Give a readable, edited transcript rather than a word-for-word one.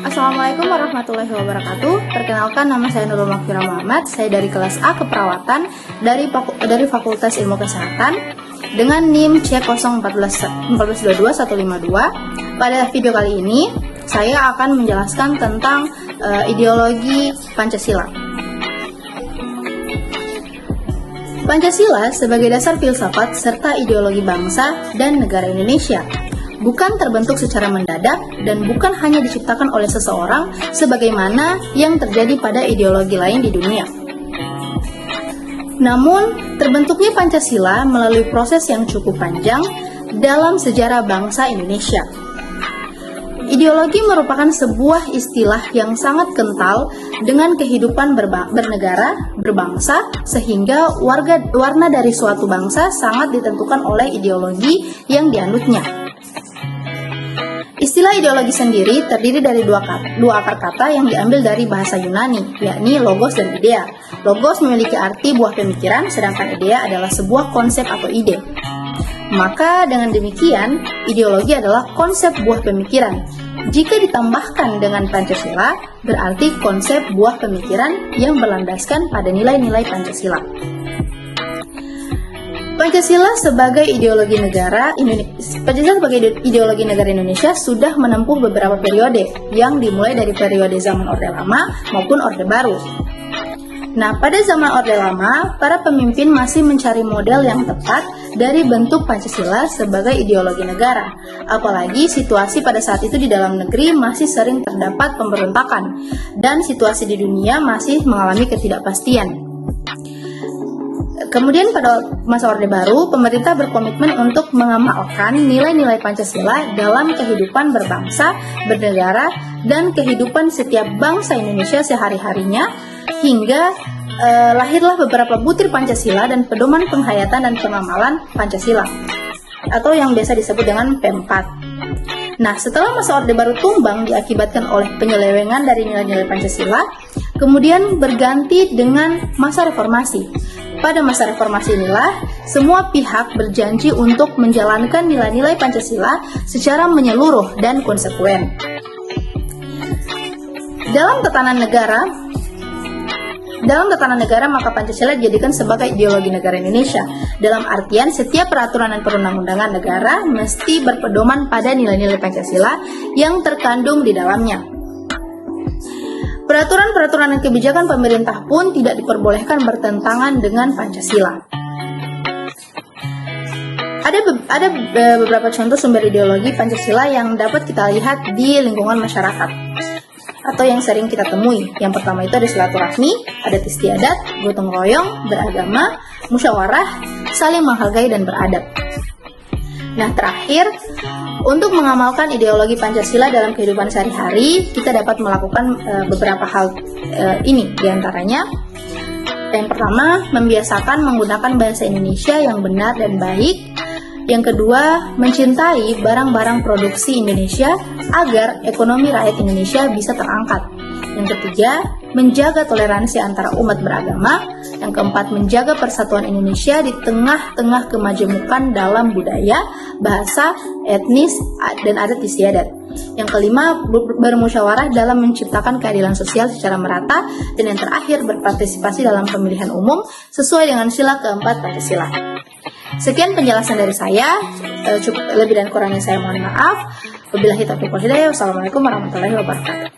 Assalamualaikum warahmatullahi wabarakatuh. Perkenalkan, nama saya Nurul Makfira Muhammad. Saya dari kelas A Keperawatan dari Fakultas Ilmu Kesehatan dengan NIM C014152. Pada video kali ini, saya akan menjelaskan tentang ideologi Pancasila. Pancasila sebagai dasar filsafat serta ideologi bangsa dan negara Indonesia bukan terbentuk secara mendadak dan bukan hanya diciptakan oleh seseorang sebagaimana yang terjadi pada ideologi lain di dunia. Namun, terbentuknya Pancasila melalui proses yang cukup panjang dalam sejarah bangsa Indonesia. Ideologi merupakan sebuah istilah yang sangat kental dengan kehidupan bernegara, berbangsa, sehingga warna dari suatu bangsa sangat ditentukan oleh ideologi yang dianutnya. Istilah ideologi sendiri terdiri dari dua akar kata yang diambil dari bahasa Yunani, yakni logos dan idea. Logos memiliki arti buah pemikiran, sedangkan idea adalah sebuah konsep atau ide. Maka dengan demikian, ideologi adalah konsep buah pemikiran. Jika ditambahkan dengan Pancasila, berarti konsep buah pemikiran yang berlandaskan pada nilai-nilai Pancasila. Pancasila sebagai ideologi negara Indonesia sudah menempuh beberapa periode yang dimulai dari periode zaman Orde Lama maupun Orde Baru. Nah, pada zaman Orde Lama, para pemimpin masih mencari model yang tepat dari bentuk Pancasila sebagai ideologi negara. Apalagi situasi pada saat itu di dalam negeri masih sering terdapat pemberontakan dan situasi di dunia masih mengalami ketidakpastian. Kemudian pada masa Orde Baru, pemerintah berkomitmen untuk mengamalkan nilai-nilai Pancasila dalam kehidupan berbangsa, bernegara, dan kehidupan setiap bangsa Indonesia sehari-harinya, hingga lahirlah beberapa butir Pancasila dan pedoman penghayatan dan pengamalan Pancasila, atau yang biasa disebut dengan P4. Nah, setelah masa Orde Baru tumbang diakibatkan oleh penyelewengan dari nilai-nilai Pancasila, kemudian berganti dengan masa reformasi. Pada masa reformasi inilah, semua pihak berjanji untuk menjalankan nilai-nilai Pancasila secara menyeluruh dan konsekuen. Dalam tatanan negara, maka Pancasila dijadikan sebagai ideologi negara Indonesia. Dalam artian, setiap peraturan dan perundang-undangan negara mesti berpedoman pada nilai-nilai Pancasila yang terkandung di dalamnya. Peraturan-peraturan dan kebijakan pemerintah pun tidak diperbolehkan bertentangan dengan Pancasila. Ada beberapa contoh sumber ideologi Pancasila yang dapat kita lihat di lingkungan masyarakat atau yang sering kita temui. Yang pertama itu ada silaturahmi, adat istiadat, gotong royong, beragama, musyawarah, saling menghargai dan beradab. Nah, terakhir, untuk mengamalkan ideologi Pancasila dalam kehidupan sehari-hari, kita dapat melakukan beberapa hal ini. Di antaranya, yang pertama, membiasakan menggunakan bahasa Indonesia yang benar dan baik. Yang kedua, mencintai barang-barang produksi Indonesia agar ekonomi rakyat Indonesia bisa terangkat. Yang ketiga, menjaga toleransi antara umat beragama. Yang keempat, menjaga persatuan Indonesia di tengah-tengah kemajemukan dalam budaya, bahasa, etnis, dan adat istiadat. Yang kelima, bermusyawarah dalam menciptakan keadilan sosial secara merata. Dan yang terakhir, berpartisipasi dalam pemilihan umum sesuai dengan sila keempat Pancasila. Sekian penjelasan dari saya, cukup lebih dan kurangnya saya mohon maaf. Wabillahi taufiq wal hidayah. Wassalamualaikum warahmatullahi wabarakatuh.